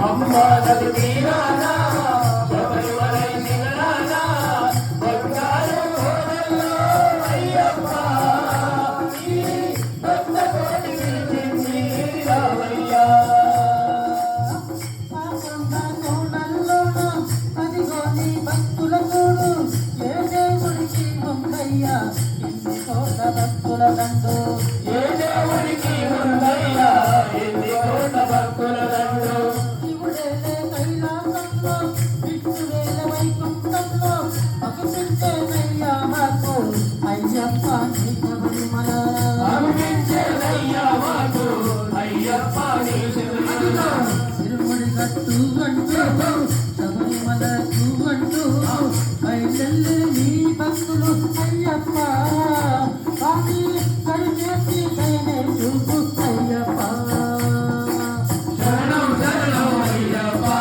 అమ్మా నది తీరాన శబరిమలై శిఖరాన బంగారు కోనల్లో అయ్యప్ప ఈ భక్త కోటి పిలిచింది రామయ్యా. భక్తుల చూడు ఏ దేవుడికి ఉందయ్యా ఎన్ని కోట్ల భక్తుల దండు ఏ దేవుడికి ఉందయ్యా ఎన్ని కోట్ల భక్తుల దండు. శివుడేలే కైలాసంలో విష్ణువేల వైకుంఠంలో అగుపించేనయ్యా మాకు అయ్యప్ప నీ శబరిమల అగుపించేనయ్యా మాకు అయ్యప్ప నీ శబరిమల. తిరుముడి కట్టు అంటూ శబరిమల అంటూ ఐదెల్లి నీ భక్తులు అయ్యప్ప